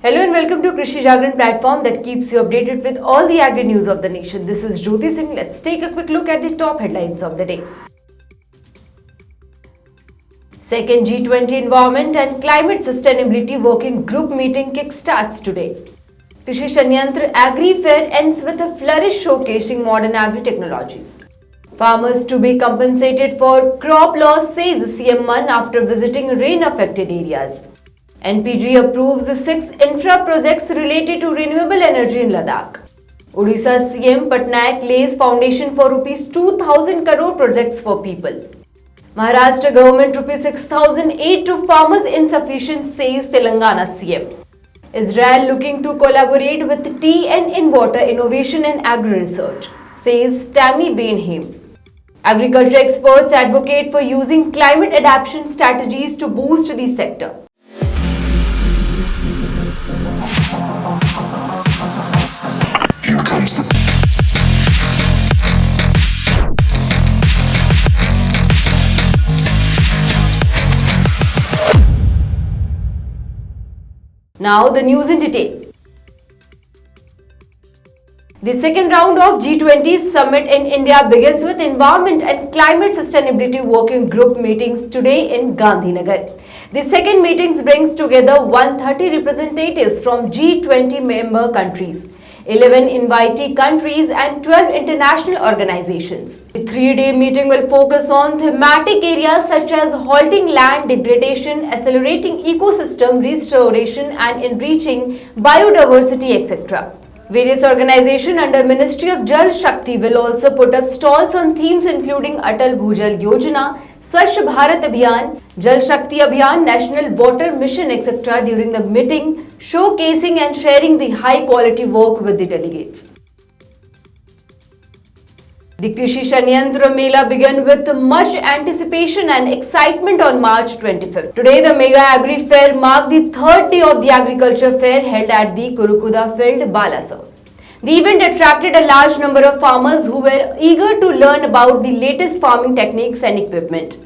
Hello and welcome to Krishi Jagran platform that keeps you updated with all the agri news of the nation. This is Jyoti Singh. Let's take a quick look at the top headlines of the day. Second G20 Environment and Climate Sustainability Working Group meeting kickstarts today. Krishi Shanyantra Agri Fair ends with a flourish showcasing modern agri technologies. Farmers to be compensated for crop loss, says CM Mann after visiting rain-affected areas. NPG approves 6 infra projects related to renewable energy in Ladakh. Odisha CM Patnaik lays foundation for Rs 2,000 crore projects for people. Maharashtra government Rs 6,000 aid to farmers insufficient, says Telangana CM. Israel looking to collaborate with TN in water innovation and agri-research, says Tammy Bainheim. Agriculture experts advocate for using climate adaptation strategies to boost the sector. Now the news in detail. The second round of G20 summit in India begins with Environment and Climate Sustainability Working Group meetings today in Gandhinagar. The second meetings brings together 130 representatives from G20 member countries, 11 invitee countries and 12 international organizations. The three-day meeting will focus on thematic areas such as halting land degradation, accelerating ecosystem restoration and enriching biodiversity, etc. Various organizations under Ministry of Jal Shakti will also put up stalls on themes including Atal Bhujal Yojana, Swachh Bharat Abhiyan, Jal Shakti Abhiyan, National Water Mission, etc. during the meeting, showcasing and sharing the high-quality work with the delegates. The Krishi Shanyantra Mela began with much anticipation and excitement on March 25th. Today, the Mega Agri Fair marked the third day of the agriculture fair held at the Kurukuda field, Balasore. The event attracted a large number of farmers who were eager to learn about the latest farming techniques and equipment.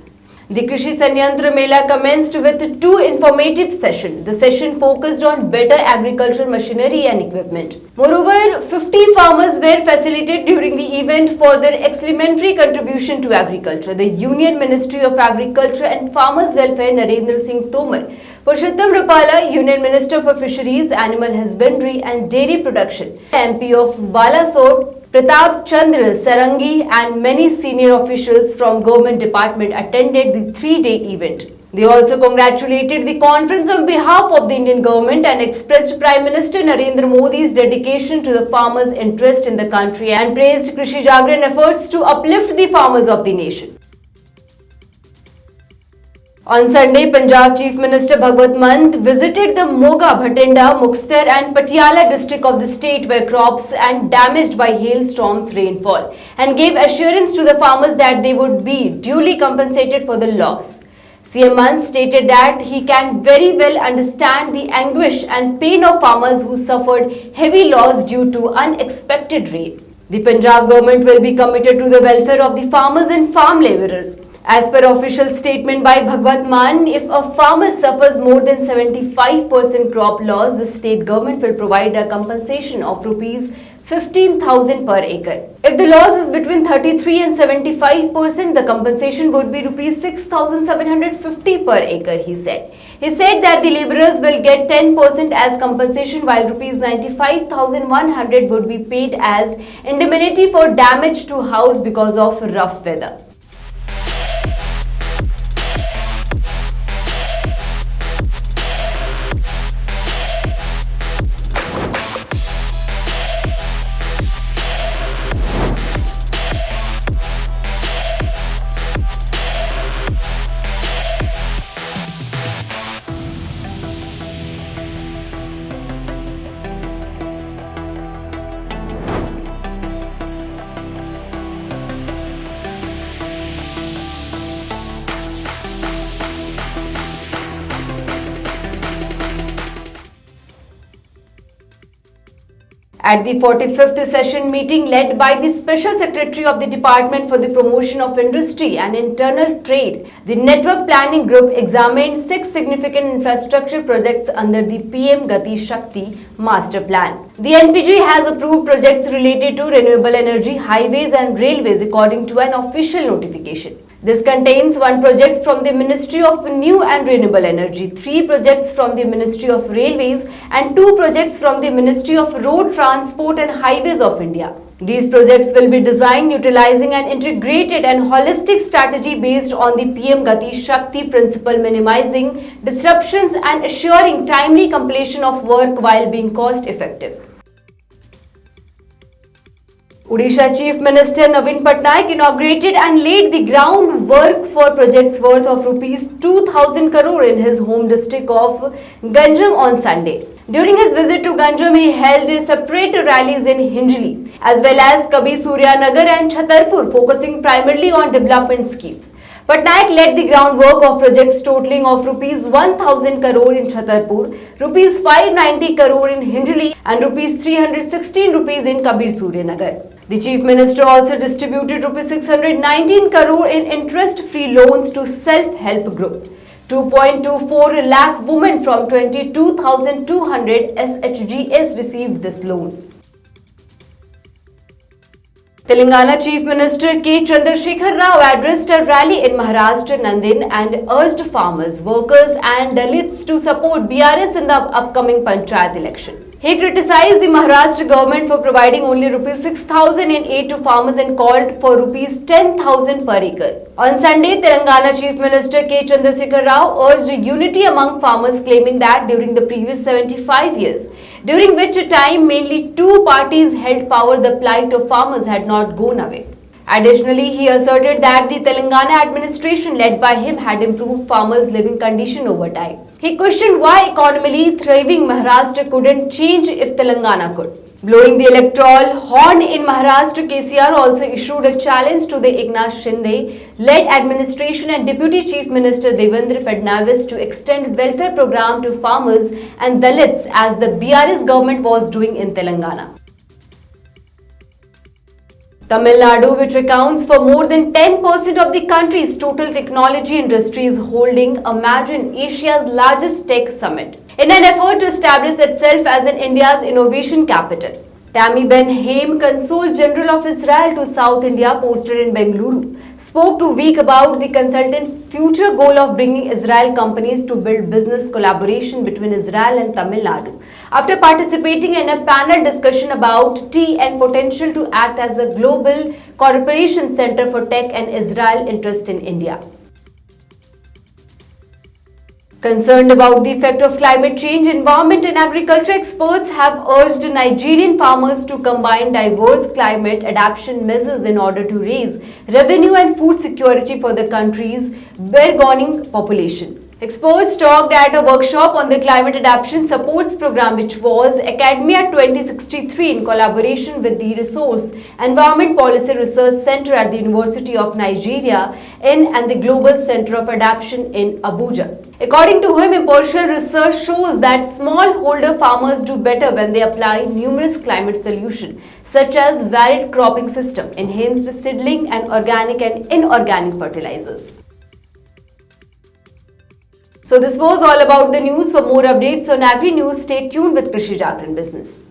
The Krishi Shanyantra Mela commenced with two informative sessions. The session focused on better agricultural machinery and equipment. Moreover, 50 farmers were facilitated during the event for their exemplary contribution to agriculture. The Union Ministry of Agriculture and Farmers Welfare Narendra Singh Tomar, Purushottam Rupala, Union Minister for Fisheries, Animal Husbandry and Dairy Production, MP of Balasore, Pratap Chandra Sarangi and many senior officials from government department attended the three-day event. They also congratulated the conference on behalf of the Indian government and expressed Prime Minister Narendra Modi's dedication to the farmers' interest in the country and praised Krishi Jagran efforts to uplift the farmers of the nation. On Sunday, Punjab Chief Minister Bhagwant Mann visited the Moga, Bhatinda, Muktsar and Patiala district of the state where crops and damaged by hailstorms rainfall and gave assurance to the farmers that they would be duly compensated for the loss. CM Mann stated that he can very well understand the anguish and pain of farmers who suffered heavy loss due to unexpected rain. The Punjab government will be committed to the welfare of the farmers and farm labourers. As per official statement by Bhagwant Mann, if a farmer suffers more than 75% crop loss, the state government will provide a compensation of Rs 15,000 per acre. If the loss is between 33 and 75%, the compensation would be Rs 6,750 per acre, he said. He said that the labourers will get 10% as compensation while Rs 95,100 would be paid as indemnity for damage to house because of rough weather. At the 45th session meeting led by the Special Secretary of the Department for the Promotion of Industry and Internal Trade, the Network Planning Group examined 6 significant infrastructure projects under the PM Gati Shakti Master Plan. The NPG has approved projects related to renewable energy, highways and railways according to an official notification. This contains 1 project from the Ministry of New and Renewable Energy, 3 projects from the Ministry of Railways and 2 projects from the Ministry of Road Transport and Highways of India. These projects will be designed utilizing an integrated and holistic strategy based on the PM Gati Shakti principle, minimizing disruptions and assuring timely completion of work while being cost effective. Odisha Chief Minister Naveen Patnaik inaugurated and laid the groundwork for projects worth of rupees 2,000 crore in his home district of Ganjam on Sunday. During his visit to Ganjam, he held separate rallies in Hinjli as well as Kabir Surya Nagar and Chhatarpur, focusing primarily on development schemes. Patnaik led the groundwork of projects totaling of rupees 1,000 crore in Chhatarpur, rupees 590 crore in Hinjli and rupees 316 rupees in Kabir Surya Nagar. The Chief Minister also distributed rupees 619 crore in interest-free loans to self-help group. 2.24 lakh women from 22,200 SHGs received this loan. Telangana Chief Minister K. Chandrasekhar Rao addressed a rally in Maharashtra Nandin and urged farmers, workers and Dalits to support BRS in the upcoming Panchayat election. He criticized the Maharashtra government for providing only rupees 6,000 in aid to farmers and called for rupees 10,000 per acre. On Sunday, Telangana Chief Minister K. Chandrasekhar Rao urged unity among farmers, claiming that during the previous 75 years, during which time mainly 2 parties held power, the plight of farmers had not gone away. Additionally, he asserted that the Telangana administration led by him had improved farmers' living condition over time. He questioned why economically thriving Maharashtra couldn't change if Telangana could. Blowing the electoral horn in Maharashtra, KCR also issued a challenge to the Eknath Shinde-led administration and Deputy Chief Minister Devendra Fadnavis to extend welfare program to farmers and Dalits as the BRS government was doing in Telangana. Tamil Nadu, which accounts for more than 10% of the country's total technology industry, is holding Imagine Asia's largest tech summit in an effort to establish itself as an India's innovation capital. Tammy Ben-Haim, Consul General of Israel to South India, posted in Bengaluru, spoke to Week about the consultant future goal of bringing Israel companies to build business collaboration between Israel and Tamil Nadu. After participating in a panel discussion about tea and potential to act as a global cooperation center for tech and Israel interest in India. Concerned about the effect of climate change, environment and agriculture experts have urged Nigerian farmers to combine diverse climate adaptation measures in order to raise revenue and food security for the country's burgeoning population. Experts talked at a workshop on the Climate Adaptation Supports Program, which was Academia 2063 in collaboration with the Resource Environment Policy Research Center at the University of Nigeria and the Global Center of Adaptation in Abuja. According to him, impartial research shows that smallholder farmers do better when they apply numerous climate solutions such as varied cropping system, enhanced seedling and organic and inorganic fertilizers. So this was all about the news. For more updates on Agri News, stay tuned with Krishi Jagran Business.